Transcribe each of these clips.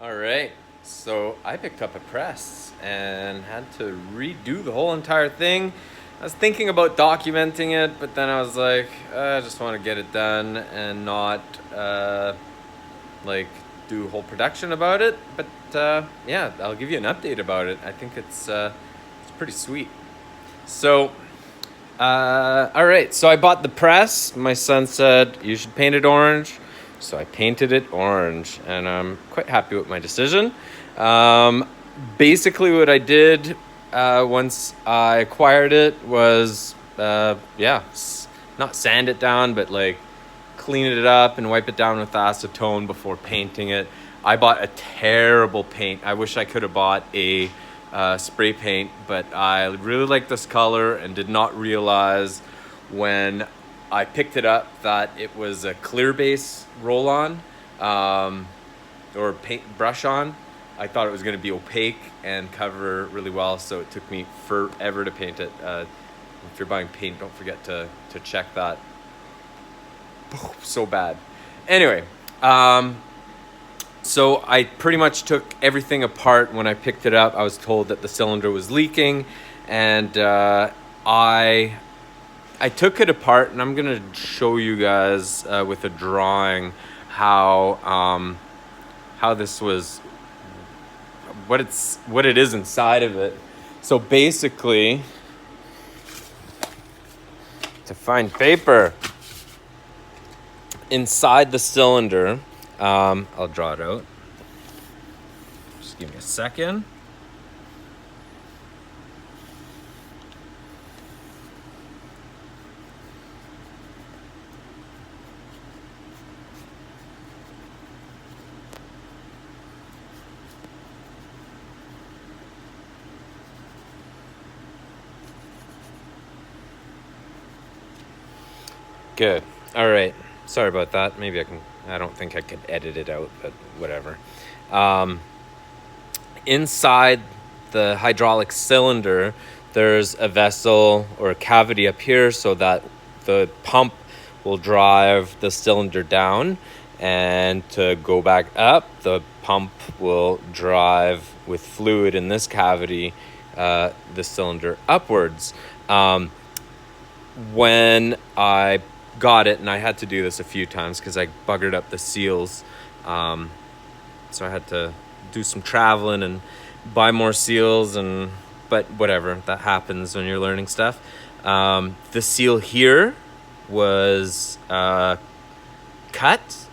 All right. So I picked up a press and had to redo the whole entire thing. I was thinking about documenting it, but then I was like, I just want to get it done and not like do a whole production about it. But yeah, I'll give you an update about it. I think it's pretty sweet. So all right, so I bought the press. My son said you should paint it orange, so I painted it orange, and I'm quite happy with my decision. Um, Basically, what I did once I acquired it was, not sand it down, but like clean it up and wipe it down with acetone before painting it. I bought a terrible paint. I wish I could have bought a spray paint, but I really like this color and did not realize when I picked it up that it was a clear base roll on or paint brush on. I thought it was going to be opaque and cover really well, so it took me forever to paint it. If you're buying paint, don't forget to check that. So bad. Anyway, so I pretty much took everything apart when I picked it up. I was told that the cylinder was leaking, and I took it apart, and I'm gonna show you guys with a drawing how this was, what it is inside of it. So basically, to find paper inside the cylinder, I'll draw it out. Just give me a second. Good. All right. Sorry about that. Maybe I don't think I could edit it out, but whatever. Inside the hydraulic cylinder, there's a vessel or a cavity up here so that the pump will drive the cylinder down, and to go back up, the pump will drive with fluid in this cavity the cylinder upwards. When I got it, and I had to do this a few times because I buggered up the seals, so I had to do some traveling and buy more seals, but whatever, that happens when you're learning stuff. The seal here was cut,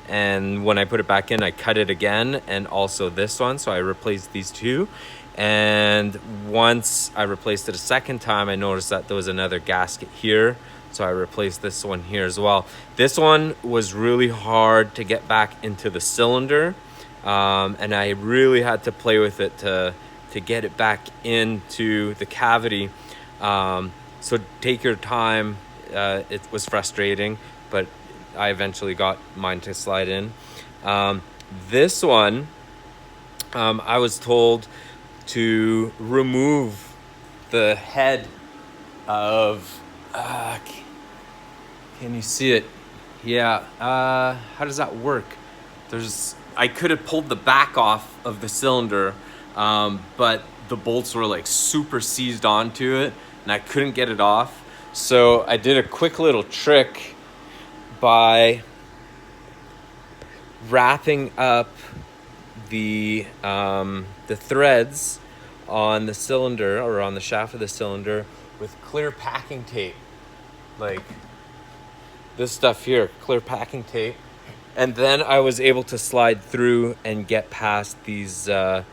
and when I put it back in, I cut it again, and also this one, so I replaced these two. And once I replaced it a second time, I noticed that there was another gasket here, so I replaced this one here as well. This one was really hard to get back into the cylinder, and I really had to play with it to get it back into the cavity. So take your time. It was frustrating, but I eventually got mine to slide in. This one, I was told to remove the head of, can you see it? Yeah. How does that work? I could have pulled the back off of the cylinder, but the bolts were like super seized onto it, and I couldn't get it off. So I did a quick little trick by wrapping up the threads on the cylinder, or on the shaft of the cylinder, with clear packing tape, like this stuff here, clear packing tape. And then I was able to slide through and get past these the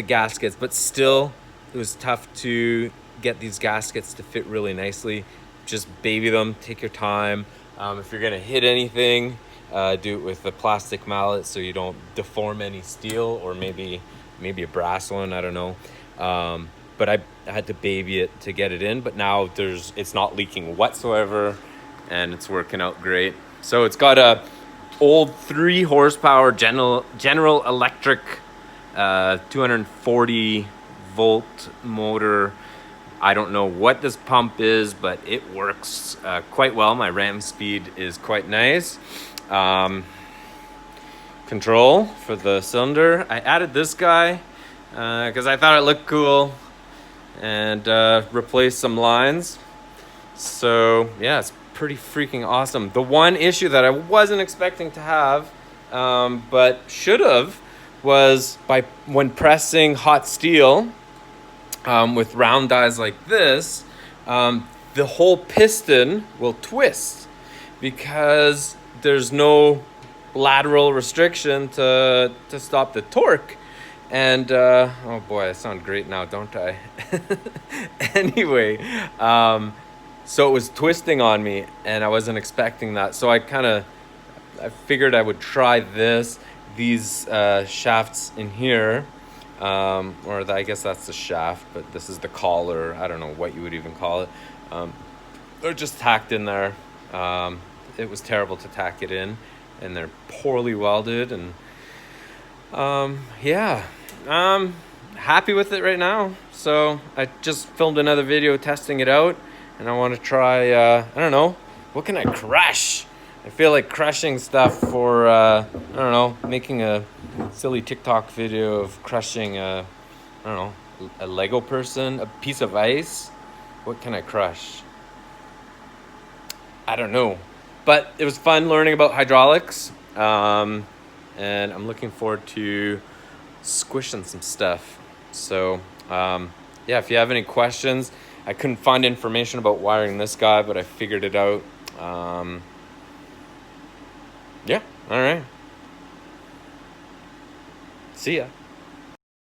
gaskets, but still it was tough to get these gaskets to fit really nicely. Just baby them, take your time. If you're gonna hit anything, do it with a plastic mallet so you don't deform any steel, or maybe a brass one, I don't know. But I had to baby it to get it in, but now it's not leaking whatsoever, and it's working out great. So it's got a old 3 horsepower General Electric 240 volt motor. I don't know what this pump is, but it works quite well. My ram speed is quite nice. control for the cylinder. I added this guy because I thought it looked cool, and replaced some lines. So yeah, it's pretty freaking awesome. The one issue that I wasn't expecting to have, but should have, was when pressing hot steel with round dies like this, the whole piston will twist because there's no lateral restriction to stop the torque. And oh boy, I sound great now, don't I? Anyway, so it was twisting on me, and I wasn't expecting that. So I figured I would try these shafts in here, I guess that's the shaft, but this is the collar. I don't know what you would even call it. They're just tacked in there. It was terrible to tack it in, and they're poorly welded, and yeah, I'm happy with it right now. So I just filmed another video testing it out, and I want to try, I don't know, what can I crush? I feel like crushing stuff for, I don't know, making a silly TikTok video of crushing I don't know, a Lego person, a piece of ice. What can I crush? I don't know. But it was fun learning about hydraulics. And I'm looking forward to squishing some stuff. So, yeah, if you have any questions, I couldn't find information about wiring this guy, but I figured it out. Yeah, all right. See ya.